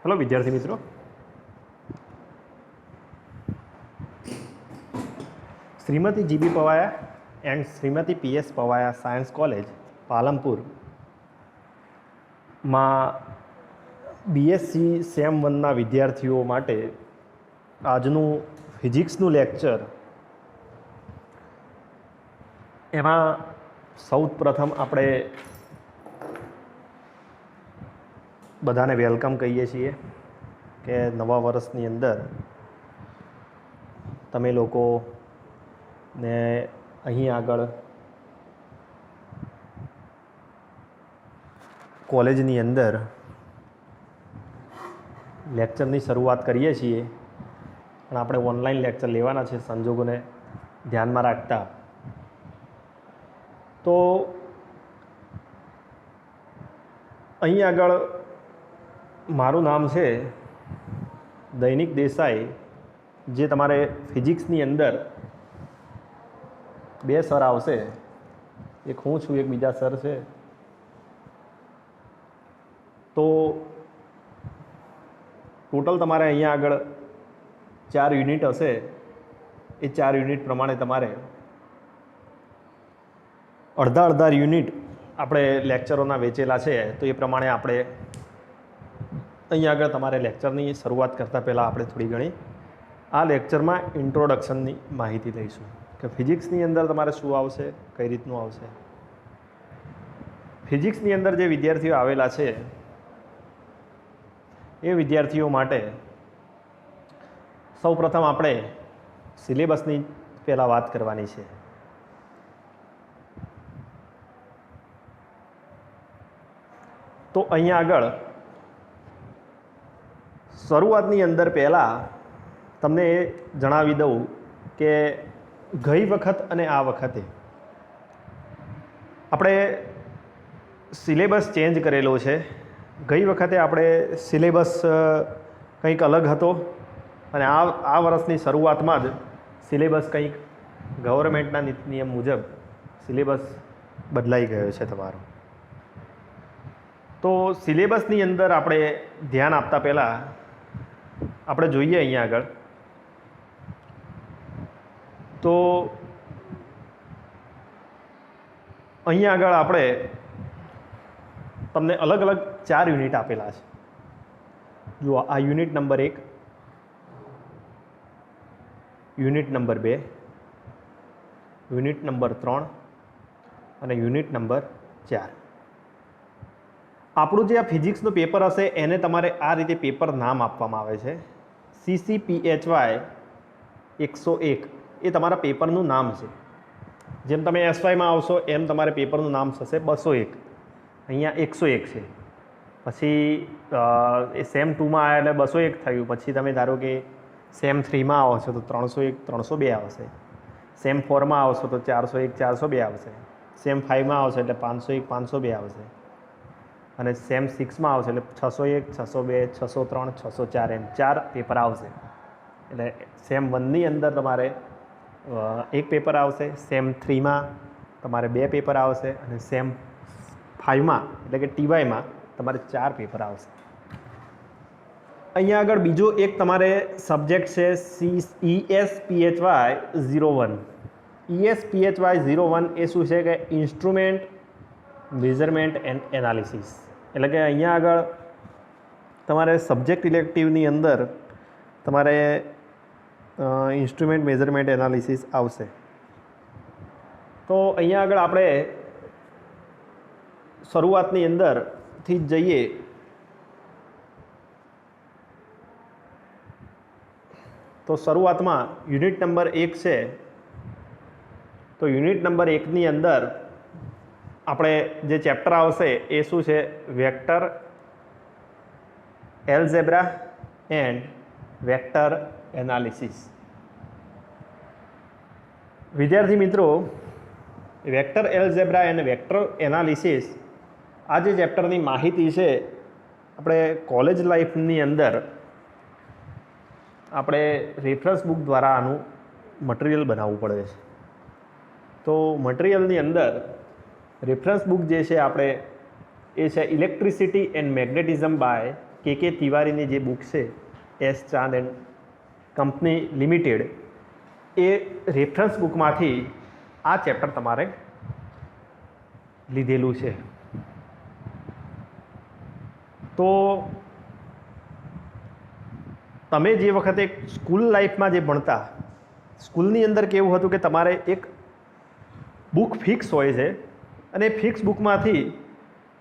Hello विद्यार्थी मित्रों, Shrimati G B Pawaya and Shrimati P S Pawaya science college Palampur में बीएससी सेम 1 विद्यार्थीओ माटे आजनु फिजिक्सनु लेक्चर एमां सौ प्रथम आपणे बधाने वेलकम कहीए छीए कि नवा वर्षनी अंदर तमे लोको ने अहीं आगळ कॉलेजनी अंदर लेक्चरनी शरूआत करीए छीए पण आपणे ऑनलाइन लेक्चर लेवाना छे संजोगोने ध्यानमां राखता। तो अहीं आगळ मारू नाम है दैनिक देसाई, जे तमारे फिजिक्सनी अंदर बे सर आवशे, एक हूँ छूँ एक बीजा सर है। तो टोटल तमारे अहीं आगळ 4 यूनिट हशे। ए 4 यूनिट प्रमाणे तमारे अर्धा यूनिट आपणे लेक्चरोना वेचेला छे। तो ये प्रमाणे आपणे अहीं आगळ तमारे लेक्चरनी शरूआत करता पहला आपणे थोड़ी घणी आ लेक्चरमां इंट्रोडक्शननी माहिती लईशुं कि फिजिक्सनी अंदर तमारे शुं आवशे, कई रीतनुं आवशे। फिजिक्सनी अंदर जे विद्यार्थीओ आवेला छे ए विद्यार्थीओ माटे सौ प्रथम आपणे सिलेबसनी पहला वात करवानी छे। तो अहीं आगळ शरूआतनी अंदर पहला तमने जणावी दऊं कि गई वखत अने आ वखते आपणे सिलेबस चेन्ज करेलो छे। गई वखते आपणे सिलेबस कंईक अलग हतो अने आ वर्षनी शरूआतमां ज सिलेबस कंईक गवर्नमेंटना नीति नियम मुजब सिलेबस बदलाई गयो छे तमारो। तो सिलेबसनी अंदर आपणे ध्यान आपता पहला આપણે જોઈએ અહીંયા આગળ તો અહીંયા આગળ આપણે તમને અલગ અલગ 4 યુનિટ આપેલા છે। જુઓ, આ unit number 1, unit number 2, unit number 3 અને યુનિટ નંબર 4। આપણું જે આ ફિઝિક્સનું પેપર હશે એને તમારે આ રીતે પેપર નામ આપવામાં આવે છે। CCPHY 101 એ તમારા પેપરનું નામ છે। જેમ તમે SYમાં આવશો એમ તમારે પેપરનું નામ થશે 201, અહીંયા 101 છે। પછી એ સેમ 2માં આવ્યા એટલે 201 થયું। પછી તમે ધારો કે સેમ 3માં આવો છો તો 301 302 આવશે। સેમ 4માં આવશો તો 401 402 આવશે। સેમ 5માં આવશે એટલે 501 502 આવશે। અને સેમ 6માં આવશે એટલે 601 602 603 604 એમ 4 પેપર આવશે। એટલે સેમ 1ની અંદર તમારે એક પેપર આવશે, સેમ 3માં તમારે 2 પેપર આવશે અને સેમ 5માં એટલે કે TYમાં તમારે 4 પેપર આવશે। અહીંયા આગળ બીજો એક તમારે સબ્જેક્ટ છે ESPHY 01। ESPHY 01 એ શું છે કે ઇન્સ્ટ્રુમેન્ટ મેઝરમેન્ટ એન્ડ એનાલિસિસ। એટલે કે અહીંયા આગળ તમારે સબ્જેક્ટ ઇલેક્ટિવની અંદર તમારે ઇન્સ્ટ્રુમેન્ટ મેઝરમેન્ટ એનાલિસિસ આવશે। તો અહીંયા આગળ આપણે શરૂઆતની અંદરથી જ જઈએ તો શરૂઆતમાં યુનિટ નંબર 1 છે। તો યુનિટ નંબર 1ની અંદર આપણે જે ચેપ્ટર આવશે એ શું છે? Vector algebra and vector analysis. વિદ્યાર્થી મિત્રો, vector algebra and vector analysis આ જે ચેપ્ટરની માહિતી છે આપણે કોલેજ લાઈફની અંદર આપણે રેફરન્સ બુક દ્વારા આનું મટીરિયલ બનાવવું પડે છે। તો મટીરિયલની અંદર રેફરન્સ બુક જે છે આપણે એ છે ઇલેક્ટ્રિસિટી એન્ડ મેગ્નેટિઝમ બાય કે તિવારીની જે બુક છે S Chand and company limited, એ રેફરન્સ બુકમાંથી આ ચેપ્ટર તમારે લીધેલું છે. તો તમે જે વખતે સ્કૂલ લાઈફમાં જે ભણતા, સ્કૂલની અંદર કેવું હતું કે તમારે એક બુક ફિક્સ હોય છે અને ફિક્સ બુકમાંથી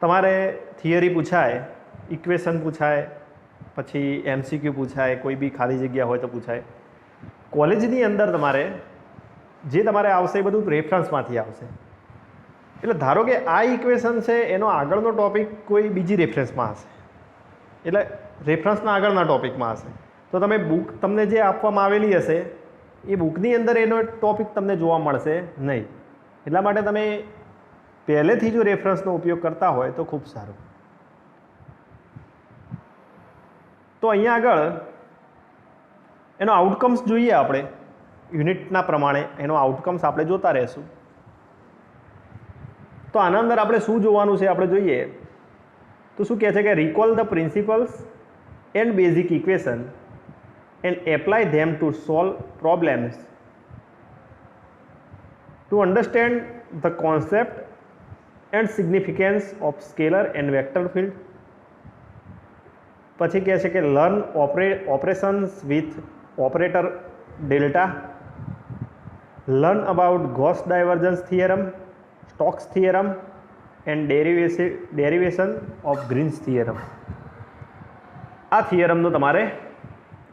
તમારે થિયરી પૂછાય, ઇક્વેશન પૂછાય, પછી MCQ પૂછાય, કોઈ બી ખાલી જગ્યા હોય તો પૂછાય. કોલેજની અંદર તમારે જે તમારે આવશે એ બધું રેફરન્સમાંથી આવશે. એટલે ધારો કે આ ઇક્વેશન છે એનો આગળનો ટોપિક કોઈ બીજી રેફરન્સમાં હશે, એટલે રેફરન્સના આગળના ટોપિકમાં હશે, તો તમે બુક તમને જે આપવામાં આવેલી હશે એ બુકની અંદર એનો ટોપિક તમને જોવા મળશે નહીં. એટલા માટે તમે પહેલેથી જો રેફરન્સનો ઉપયોગ કરતા હોય તો ખૂબ સારું. તો અહીંયા આગળ એનો આઉટકમ્સ જોઈએ આપણે યુનિટના પ્રમાણે, એનો આઉટકમ્સ આપણે જોતા રહેશું. તો આના અંદર આપણે શું જોવાનું છે આપણે જોઈએ તો શું કહે છે કે recall the principles and basic equation and apply them to solve problems to understand the concept and significance of scalar and vector field. પછી કહે છે કે learn operations with operator delta, learn about Gauss divergence theorem, Stokes theorem and derivation of Green's theorem. આ થિયરમનો તમારે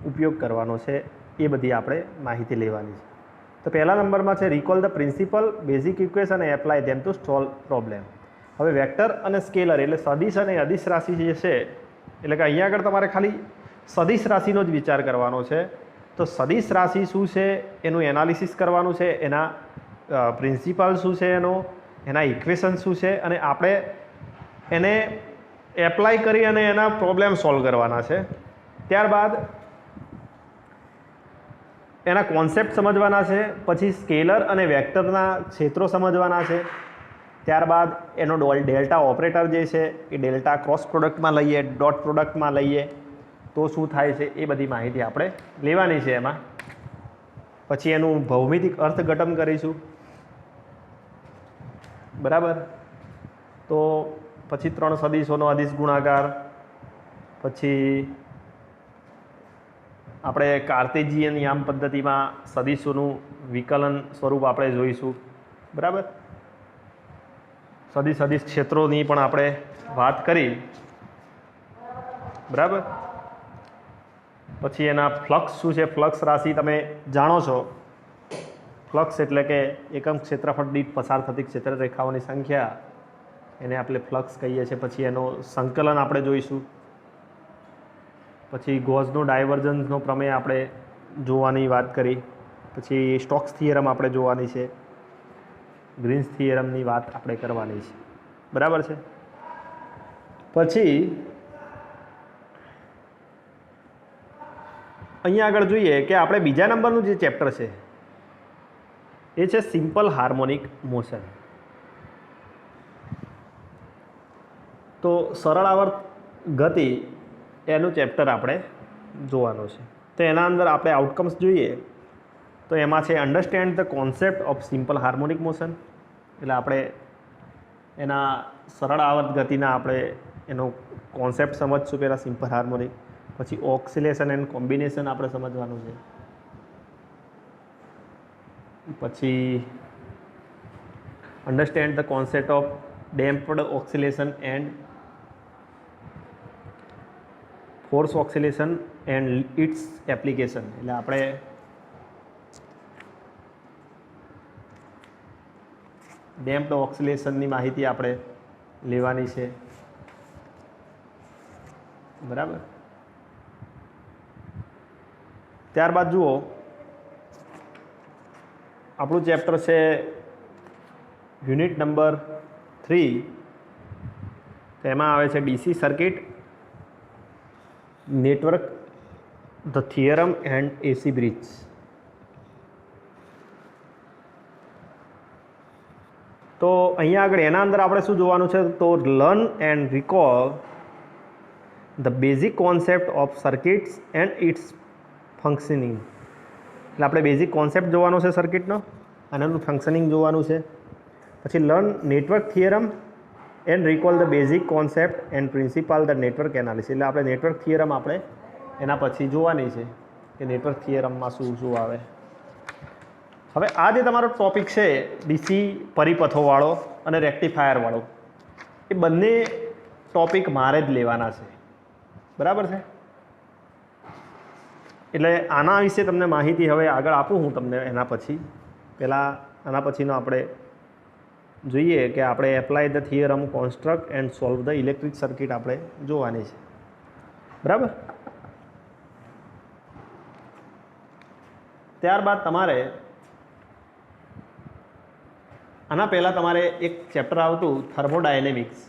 ઉપયોગ કરવાનો છે, એ બધી આપણે માહિતી લેવાની છે. તો પહેલા નંબરમાં છે recall the principle, basic equation અને apply them to solve problem. હવે વેક્ટર અને સ્કેલર એટલે સદિશ અને અદિશ રાશિ જે છે, એટલે કે અહીંયા આગળ તમારે ખાલી સદિશ રાશિનો જ વિચાર કરવાનો છે. તો સદિશ રાશિ શું છે એનું એનાલિસિસ કરવાનું છે, એના પ્રિન્સિપલ શું છે, એના ઇક્વેશન શું છે, અને આપણે એને એપ્લાય કરી અને એના પ્રોબ્લેમ સોલ્વ કરવાના છે. ત્યારબાદ એના કોન્સેપ્ટ સમજવાના છે, પછી સ્કેલર અને વેક્ટરના ક્ષેત્રો સમજવાના છે. ત્યારબાદ એનો ડેલ્ટા ઓપરેટર જે છે એ ડેલ્ટા ક્રોસ પ્રોડક્ટમાં લઈએ, ડોટ પ્રોડક્ટમાં લઈએ તો શું થાય છે એ બધી માહિતી આપણે લેવાની છે એમાં. પછી એનું ભૌમિતિક અર્થઘટન કરીશું, બરાબર. તો પછી 3 સદિશોનો અદિશ ગુણાકાર, પછી આપણે કાર્ટેશિયન યામ પદ્ધતિમાં સદિશોનું વિકલન સ્વરૂપ આપણે જોઈશું, બરાબર. સદિશ ક્ષેત્રોની પણ આપણે વાત કરી, બરાબર. પછી એના ફ્લક્સ શું છે, ફ્લક્સ રાશિ તમે જાણો છો. ફ્લક્સ એટલે કે એકમ ક્ષેત્રફળ દીઠ પસાર થતી ક્ષેત્ર રેખાઓની સંખ્યા, એને આપણે ફ્લક્સ કહીએ છીએ. પછી એનો સંકલન આપણે જોઈશું. પછી ગોસનો ડાયવર્જન્સનો પ્રમેય આપણે જોવાની વાત કરી. પછી સ્ટોક્સ થિયરમ આપણે જોવાની છે, ગ્રીન્સ થિયરમની વાત આપણે કરવાની છે, બરાબર છે. પછી અહીંયા આગળ જોઈએ કે આપણે બીજા નંબરનું જે ચેપ્ટર છે એ છે સિમ્પલ હાર્મોનિક મોશન. તો સરળ આવર્ત ગતિ એનું ચેપ્ટર આપણે જોવાનું છે. તો એના અંદર આપણે આઉટકમ્સ જોઈએ તો એમાં છે understand the concept of simple harmonic motion. એટલે આપણે એના સરળ આવર્ત ગતિના આપણે એનો કોન્સેપ્ટ સમજશું પહેલાં, સિમ્પલ હાર્મોનિક. પછી ઓક્સિલેશન એન્ડ કોમ્બિનેશન આપણે સમજવાનું છે. પછી understand the concept of damped oscillation and force oscillation and its application. એટલે આપણે ડેમ્પ્ડ ઓક્સિલેશનની માહિતી આપણે લેવાની છે, બરાબર. ત્યારબાદ જુઓ આપણું ચેપ્ટર છે યુનિટ નંબર 3. તેમાં આવે છે DC circuit, network, the theorem and A C bridge. તો અહીંયા આગળ એના અંદર આપણે શું જોવાનું છે તો learn and recall the basic concept of circuits and its functioning. એટલે આપણે બેઝિક કોન્સેપ્ટ જોવાનો છે સર્કિટનો અને એનું ફંક્શનિંગ જોવાનું છે. પછી learn network theorem and recall the basic concept and principal the network analysis. એટલે આપણે નેટવર્ક થિયરમ આપણે એના પછી જોવાની છે કે નેટવર્ક થિયરમમાં શું શું આવે. હવે આ જે તમારો ટોપિક છે ડીસી પરિપથોવાળો અને રેક્ટિફાયરવાળો, એ બંને ટોપિક મારે જ લેવાના છે, બરાબર છે. એટલે આના વિશે તમને માહિતી હવે આગળ આપું હું તમને. એના પછી પહેલાં આના પછીનો આપણે જોઈએ કે આપણે apply the theorem, construct and solve the electric circuit આપણે જોવાની છે, બરાબર. ત્યારબાદ તમારે આના પહેલાં તમારે એક ચેપ્ટર આવતું થર્મોડાયનેમિક્સ.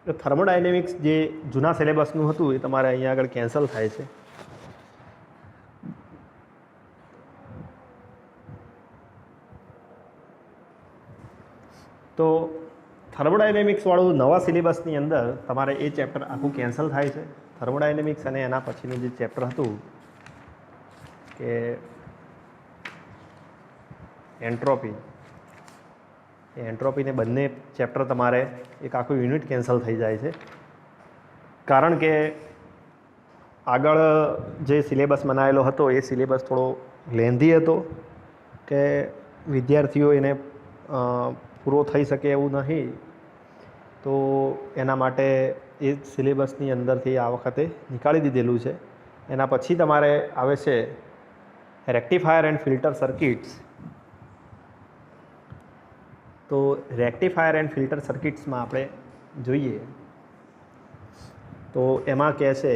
તો થર્મોડાયનેમિક્સ જે જૂના સિલેબસનું હતું એ તમારે અહીંયા આગળ કેન્સલ થાય છે. તો થર્મોડાયનેમિક્સવાળું નવા સિલેબસની અંદર તમારે એ ચેપ્ટર આખું કેન્સલ થાય છે. થર્મોડાયનેમિક્સ અને એના પછીનું જે ચેપ્ટર હતું કે એન્ટ્રોપી, એ એન્ટ્રોપીને બંને ચેપ્ટર તમારે એક આખું યુનિટ કેન્સલ થઈ જાય છે. કારણ કે આગળ જે સિલેબસ બનાવેલો હતો એ સિલેબસ થોડો લેન્ધી હતો કે વિદ્યાર્થીઓ એને પૂરો થઈ શકે એવું નહીં. તો એના માટે એ સિલેબસની અંદરથી આ વખતે નીકાળી દીધેલું છે. એના પછી તમારે આવે છે રેક્ટિફાયર એન્ડ ફિલ્ટર સર્કિટ્સ. તો રેક્ટિફાયર એન્ડ ફિલ્ટર સર્કિટ્સમાં આપણે જોઈએ તો એમાં કહે છે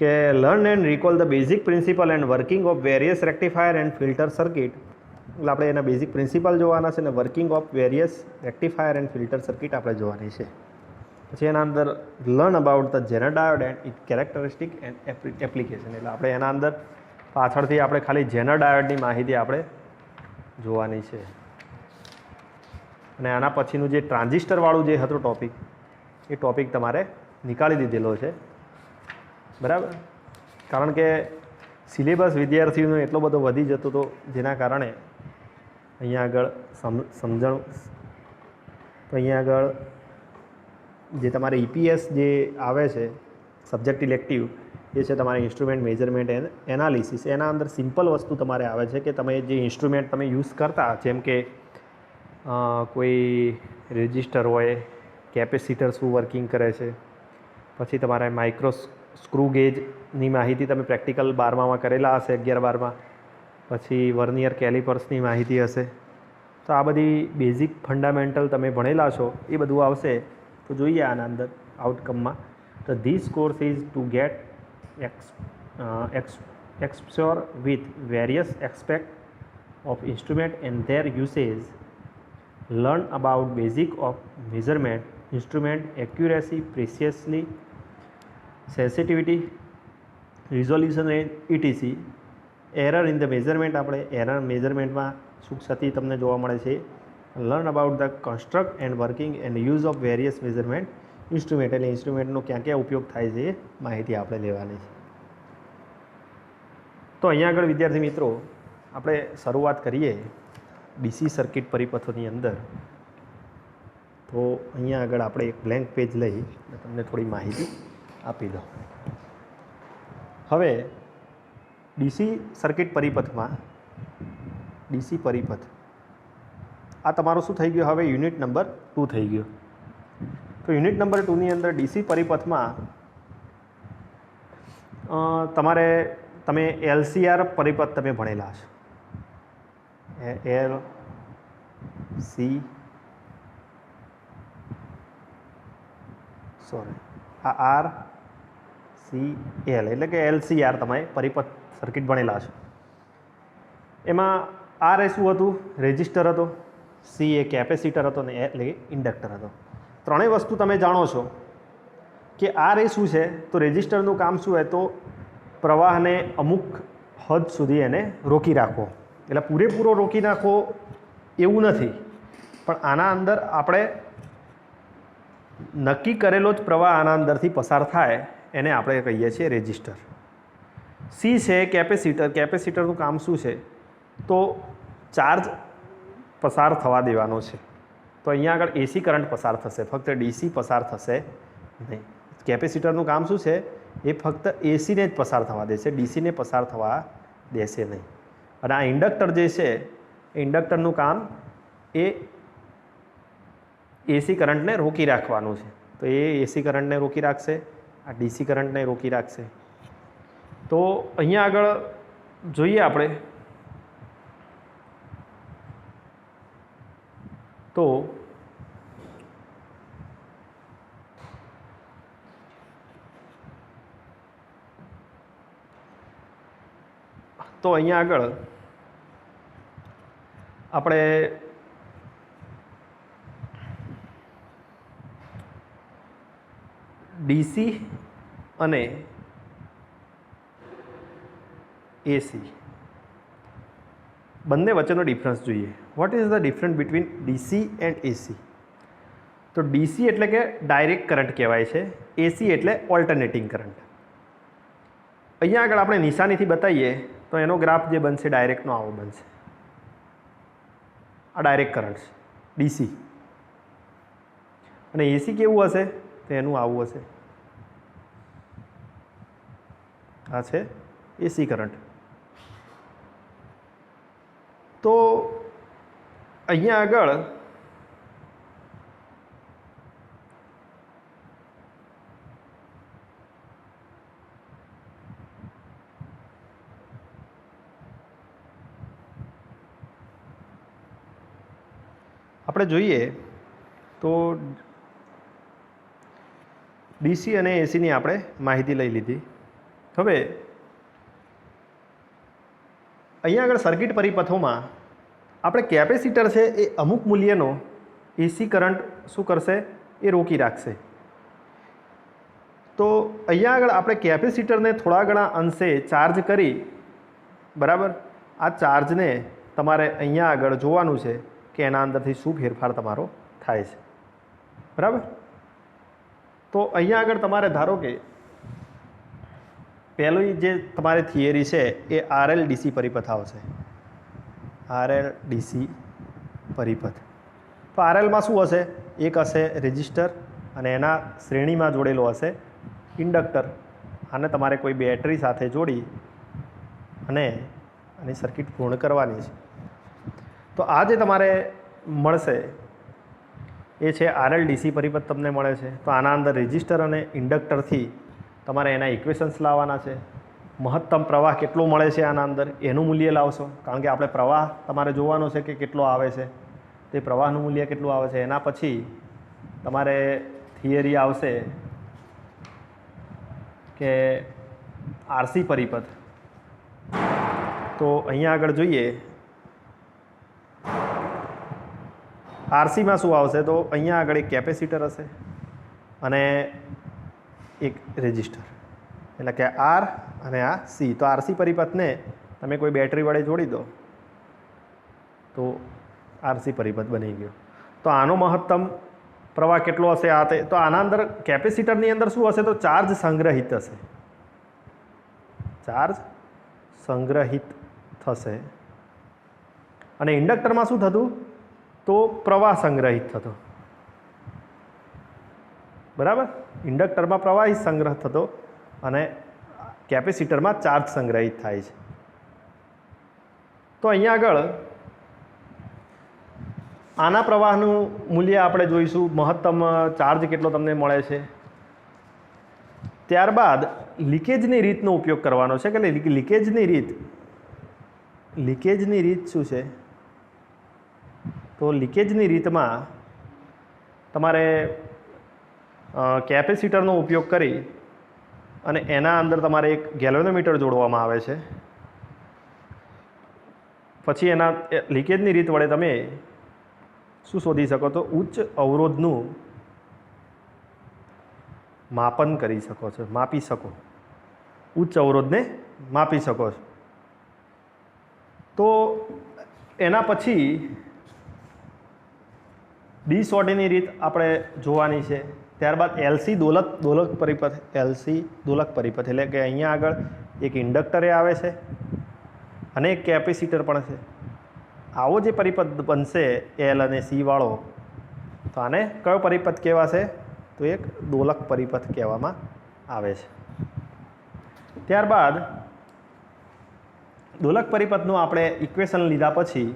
કે learn and recall the basic principal and working of various rectifier and filter circuit. એટલે આપણે એના બેઝિક પ્રિન્સિપલ જોવાના છે અને working of various rectifier and filter circuit આપણે જોવાની છે. પછી એના અંદર learn about the Zener diode and it characteristic and application. એટલે આપણે એના અંદર પાછળથી આપણે ખાલી જેનર ડાયોડની માહિતી આપણે જોવાની છે. અને આના પછીનું જે ટ્રાન્ઝિસ્ટરવાળું જે હતું ટોપિક, એ ટોપિક તમારે નીકાળી દીધેલો છે, બરાબર. કારણ કે સિલેબસ વિદ્યાર્થીઓનો એટલો બધો વધી જતો હતો જેના કારણે અહીંયા આગળ સમજણ. તો અહીંયા આગળ જે તમારે EPS જે આવે છે સબ્જેક્ટ ઇલેક્ટિવ, એ છે તમારે ઇન્સ્ટ્રુમેન્ટ મેઝરમેન્ટ એન્ડ એનાલિસિસ. એના અંદર સિમ્પલ વસ્તુ તમારે આવે છે કે તમે જે ઇન્સ્ટ્રુમેન્ટ તમે યુઝ કરતા, જેમ કે કોઈ રેજિસ્ટર હોય, કેપેસિટર શું વર્કિંગ કરે છે, પછી તમારે માઇક્રો સ્ક્રૂ ગેજની માહિતી તમે પ્રેક્ટિકલ 12માં કરેલા હશે, 11-12માં. પછી વર્નિયર કેલિપર્સની માહિતી હશે. તો આ બધી બેઝિક ફંડામેન્ટલ તમે ભણેલા છો એ બધું આવશે. તો જોઈએ આના અંદર આઉટકમમાં. તો this course is two gate explore with various aspects of instrument and their usage, learn about basic of measurement, instrument accuracy, precisely, sensitivity, resolution and etc. Error in the measurement, આપણે એરર મેઝરમેન્ટમાં શું ક્ષતિ તમને જોવા મળે છે. Learn about the construct and working and use of various measurement instrument. એટલે ઇન્સ્ટ્રુમેન્ટનો ક્યાં ક્યાં ઉપયોગ થાય છે એ માહિતી આપણે લેવાની છે. તો અહીંયા આગળ વિદ્યાર્થી મિત્રો આપણે શરૂઆત કરીએ ડીસી સર્કિટ પરિપથોની અંદર. તો અહીંયા આગળ આપણે એક બ્લેન્ક પેજ લઈ તમને થોડી માહિતી આપી દઉં. હવે ડીસી સર્કિટ પરિપથમાં ડીસી પરિપથ આ તમારું શું થઈ ગયું? હવે યુનિટ નંબર 2 થઈ ગયો. તો યુનિટ નંબર 2ની અંદર ડીસી પરિપથમાં તમે LCR પરિપથ તમે ભણેલા છો. RCL એટલે કે LCR તમે પરિપથ સર્કિટ ભણેલા છો. એમાં R એ શું હતું? રેજિસ્ટર હતો. C એ કેપેસિટર હતો ને એટલે કે ઇન્ડક્ટર હતો. ત્રણેય વસ્તુ તમે જાણો છો કે R એ શું છે? તો રેજિસ્ટરનું કામ શું હોય? તો પ્રવાહને અમુક હદ સુધી એને રોકી રાખવો. એટલે પૂરેપૂરો રોકી નાખવો એવું નથી, પણ આના અંદર આપણે નક્કી કરેલો જ પ્રવાહ આના અંદરથી પસાર થાય એને આપણે કહીએ છીએ રેઝિસ્ટર. સી છે કેપેસિટર. કેપેસિટરનું કામ શું છે? તો ચાર્જ પસાર થવા દેવાનો છે. તો અહીંયા આગળ એસી કરંટ પસાર થશે, ફક્ત ડીસી પસાર થશે નહીં. કેપેસિટરનું કામ શું છે? એ ફક્ત એસીને જ પસાર થવા દેશે, ડીસીને પસાર થવા દેશે નહીં. અને આ ઇન્ડક્ટર જે છે એ ઇન્ડક્ટરનું કામ એ એસી કરંટને રોકી રાખવાનું છે. તો એ એસી કરંટને રોકી રાખશે, આ ડીસી કરંટને રોકી રાખશે. તો અહીંયા આગળ જોઈએ આપણે તો અહીંયા આગળ આપણે ડીસી અને એસી બંને વચ્ચેનો ડિફરન્સ જોઈએ. What is the difference between DC and AC? તો ડીસી એટલે કે ડાયરેક્ટ કરંટ કહેવાય છે, એસી એટલે ઓલ્ટરનેટિંગ કરંટ. અહીંયા આગળ આપણે નિશાનીથી બતાવીએ તો એનો ગ્રાફ જે બનશે ડાયરેક્ટનો આવો બનશે. આ ડાયરેક્ટ કરંટ છે ડીસી. અને એસી કેવું હશે? તો એનું આવું હશે. આ છે એસી કરંટ. તો અહીંયા આગળ આપણે જોઈએ તો ડીસી અને એસીની આપણે માહિતી લઈ લીધી. હવે અહીંયા આગળ સર્કિટ પરિપથોમાં આપણે કેપેસિટર છે એ અમુક મૂલ્યનો એસી કરંટ શું કરશે? એ રોકી રાખશે. તો અહીંયા આગળ આપણે કેપેસિટરને થોડા ઘણા અંશે ચાર્જ કરી, બરાબર, આ ચાર્જને તમારે અહીંયા આગળ જોવાનું છે કે એના અંદરથી શું ફેરફાર તમારો થાય છે, બરાબર. તો અહીંયા આગળ તમારે ધારો કે પહેલી જે તમારી થિયરી છે એ આરએલ ડીસી પરિપથ આવશે. આરએલ ડીસી પરિપથ. તો આરએલમાં શું હશે? એક હશે રેઝિસ્ટર અને એના શ્રેણીમાં જોડેલો હશે ઇન્ડક્ટર. આને તમારે કોઈ બેટરી સાથે જોડી અને આની સર્કિટ પૂર્ણ કરવાની છે. તો આ જે તમારે મળશે એ છે આરએલ ડીસી પરિપથ તમને મળે છે. તો આના અંદર રેઝિસ્ટર અને ઇન્ડક્ટરથી તમારે એના ઇક્વેશન્સ લાવવાના છે. મહત્તમ પ્રવાહ કેટલો મળે છે આના અંદર એનું મૂલ્ય લાવશો, કારણ કે આપણે પ્રવાહ તમારે જોવાનો છે કે કેટલો આવે છે, તે પ્રવાહનું મૂલ્ય કેટલું આવે છે. એના પછી તમારે થિયરી આવશે કે આરસી પરિપથ. તો અહીંયા આગળ જોઈએ આરસીમાં શું આવશે? તો અહીંયા આગળ એક કેપેસિટર હશે અને એક રેઝિસ્ટર, એટલે કે આર અને આ સી. તો આરસી પરિપથને તમે કોઈ બેટરી વડે જોડી દો તો આરસી પરિપથ બની ગયો. તો આનો મહત્તમ પ્રવાહ કેટલો હશે? આ તો આના અંદર કેપેસિટરની અંદર શું હશે? તો ચાર્જ સંગ્રહિત હશે. ચાર્જ સંગ્રહિત થશે. અને ઇન્ડક્ટરમાં શું થતું? તો પ્રવાહ સંગ્રહિત થતો, બરાબર. ઇન્ડક્ટરમાં પ્રવાહી સંગ્રહ થતો અને કેપેસિટરમાં ચાર્જ સંગ્રહિત થાય છે. તો અહીંયા આગળ આના પ્રવાહનું મૂલ્ય આપણે જોઈશું, મહત્તમ ચાર્જ કેટલો તમને મળે છે. ત્યારબાદ લીકેજની રીતનો ઉપયોગ કરવાનો છે કે લીકેજની રીત શું છે? તો લીકેજની રીતમાં તમારે કેપેસિટરનો ઉપયોગ કરી અને એના અંદર તમારે એક ગેલ્વેનોમીટર જોડવામાં આવે છે. પછી એના લીકેજની રીત વડે તમે શું શોધી શકો? તો ઉચ્ચ અવરોધનું માપન કરી શકો છો, માપી શકો, ઉચ્ચ અવરોધને માપી શકો છો. તો એના પછી ડી શોર્ટેની રીત આપણે જોવાની છે. ત્યારબાદ એલસી દોલક પરિપથ, એલસી દોલક પરિપથ એટલે કે અહીંયા આગળ એક ઇન્ડક્ટરે આવે છે અને એક કેપેસિટર પણ છે. આવો જે પરિપથ બનશે એલ અને સી વાળો, તો આને કયો પરિપથ કહેવાશે? તો એક દોલક પરિપથ કહેવામાં આવે છે. ત્યારબાદ દોલક પરિપથનું આપણે ઇક્વેશન લીધા પછી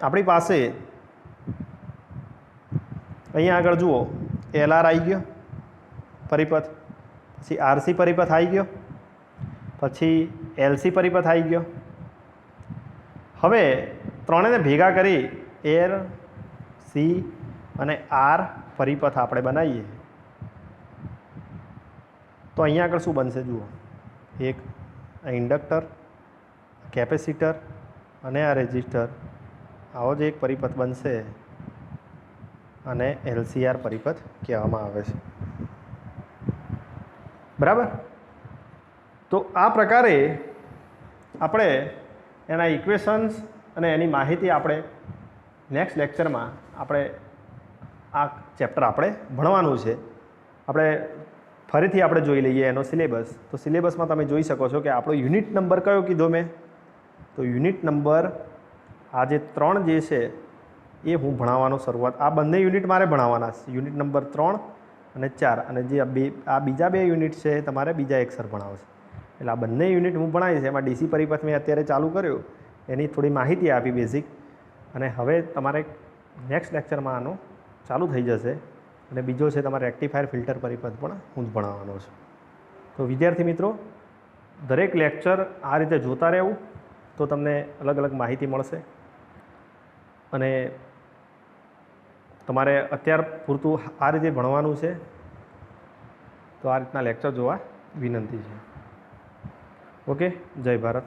આપણી પાસે અહીંયા આગળ જુઓ એલઆર આવી ગયો પરિપથ, પછી આરસી પરિપથ આવી ગયો, પછી એલસી પરિપથ આવી ગયો. હવે ત્રણેયને ભેગા કરી એલ, સી અને આર પરિપથ આપણે બનાવીએ તો અહીંયા આગળ શું બનશે જુઓ, એક ઇન્ડક્ટર, કેપેસિટર અને આ રેઝિસ્ટર, આવો જ એક પરિપથ બનશે અને એલસીઆર પરિપથ કહેવામાં આવે છે. બરાબર. તો આ પ્રકારે આપણે એના ઇક્વેશન્સ અને એની માહિતી આપણે નેક્સ્ટ લેક્ચરમાં આપણે આ ચેપ્ટર આપણે ભણવાનું છે. આપણે ફરીથી આપણે જોઈ લઈએ એનો સિલેબસ. તો સિલેબસમાં તમે જોઈ શકો છો કે આપણો યુનિટ નંબર કયો કીધો મેં? તો યુનિટ નંબર આ જે 3 જે છે એ હું ભણાવવાનો શરૂઆત, આ બંને યુનિટ મારે ભણાવવાના છે, યુનિટ નંબર 3 અને 4, અને જે આ બીજા 2 યુનિટ છે એ તમારે બીજા એક સર ભણાવશે. એટલે આ બંને યુનિટ હું ભણાવીશ. એમાં ડીસી પરિપથ મેં અત્યારે ચાલુ કર્યો, એની થોડી માહિતી આપી બેઝિક, અને હવે તમારે નેક્સ્ટ લેક્ચરમાં આનું ચાલુ થઈ જશે. અને બીજો છે તમારે રેક્ટિફાયર ફિલ્ટર પરિપથ પણ હું જ ભણાવવાનો છું. તો વિદ્યાર્થી મિત્રો, દરેક લેક્ચર આ રીતે જોતા રહેવું તો તમને અલગ અલગ માહિતી મળશે. અને તમારે અત્યાર પૂરતું આ રીતે ભણવાનું છે, તો આ રીતના લેક્ચર જોવા વિનંતી છે. ઓકે, જય ભારત.